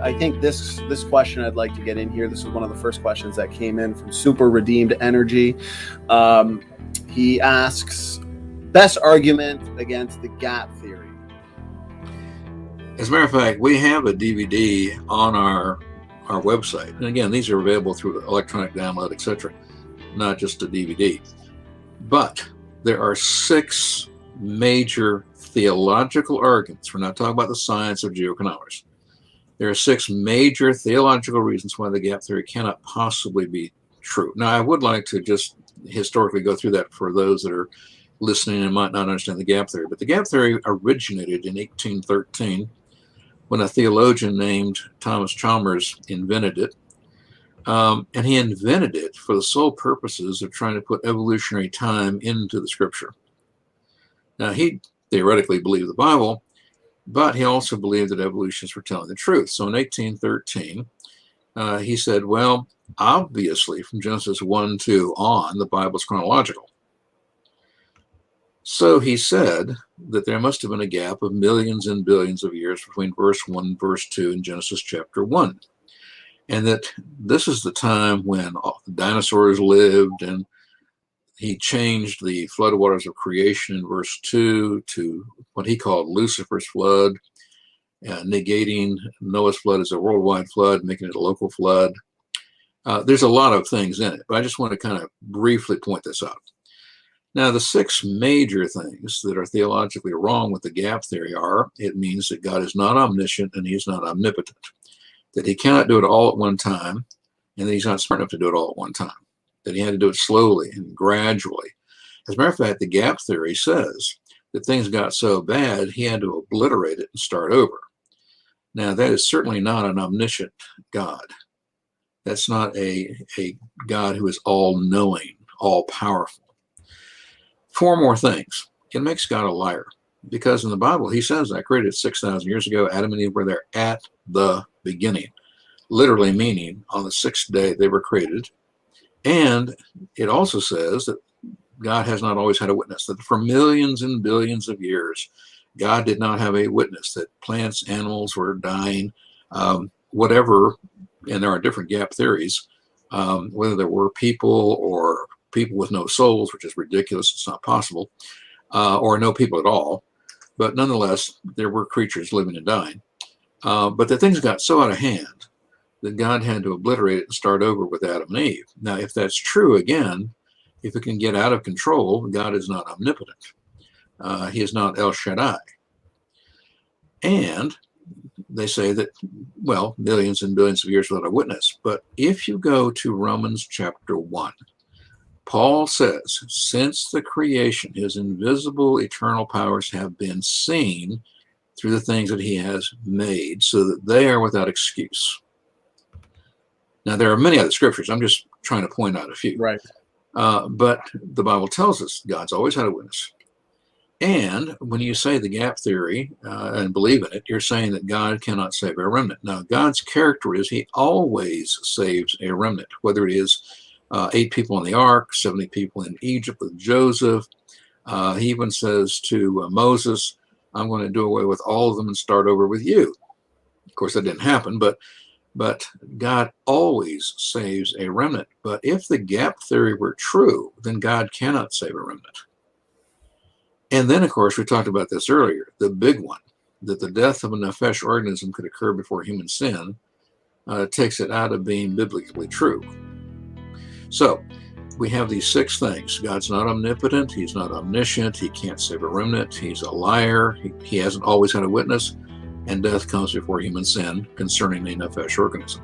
I think this question I'd like to get in here. This is one of the first questions that came in from Super Redeemed Energy. He asks, best argument against the gap theory. As a matter of fact, we have a DVD on our website. And again, these are available through electronic download, etc., not just a DVD. But there are 6 major theological arguments. We're not talking about the science of geoeconomics. There are 6 major theological reasons why the gap theory cannot possibly be true. Now, I would like to just historically go through that for those that are listening and might not understand the gap theory. But the gap theory originated in 1813 when a theologian named Thomas Chalmers invented it. And he invented it for the sole purposes of trying to put evolutionary time into the scripture. Now, he theoretically believed the Bible, but he also believed that evolutionists were telling the truth. So in 1813, he said, well, obviously from Genesis 1-2 on, the Bible's chronological. So he said that there must have been a gap of millions and billions of years between verse 1 and verse 2 in Genesis chapter 1. And that this is the time when the dinosaurs lived, and he changed the flood waters of creation in verse 2 to what he called Lucifer's flood, negating Noah's flood as a worldwide flood, making it a local flood. There's a lot of things in it, but I just want to kind of briefly point this out. Now, the 6 major things that are theologically wrong with the gap theory are, it means that God is not omniscient and he's not omnipotent, that he cannot do it all at one time, and that he's not smart enough to do it all at one time, that he had to do it slowly and gradually. As a matter of fact, the gap theory says that things got so bad, he had to obliterate it and start over. Now, that is certainly not an omniscient God. That's not a God who is all-knowing, all-powerful. 4 more things. It makes God a liar, because in the Bible, he says, I created 6,000 years ago. Adam and Eve were there at the beginning, literally meaning on the 6th day they were created. And it also says that God has not always had a witness, that for millions and billions of years, God did not have a witness, that plants, animals were dying, whatever. And there are different gap theories, whether there were people or people with no souls, which is ridiculous, it's not possible, or no people at all. But nonetheless, there were creatures living and dying. But the things got so out of hand that God had to obliterate it and start over with Adam and Eve. Now, if that's true, again, if it can get out of control, God is not omnipotent. He is not El Shaddai. And they say that, well, millions and billions of years without a witness. But if you go to Romans chapter 1, Paul says, since the creation, his invisible eternal powers have been seen through the things that he has made, so that they are without excuse. Now, there are many other scriptures. I'm just trying to point out a few. Right. But the Bible tells us God's always had a witness. And when you say the gap theory and believe in it, you're saying that God cannot save a remnant. Now, God's character is he always saves a remnant, whether it is 8 people on the ark, 70 people in Egypt with Joseph. He even says to Moses, I'm going to do away with all of them and start over with you. Of course, that didn't happen, but God always saves a remnant. But if the gap theory were true, then God cannot save a remnant. And then, of course, we talked about this earlier, the big one, that the death of a nefesh organism could occur before human sin, takes it out of being biblically true. So we have these 6 things. God's not omnipotent. He's not omniscient. He can't save a remnant. He's a liar. He hasn't always had a witness. And death comes before human sin concerning a nefesh organism.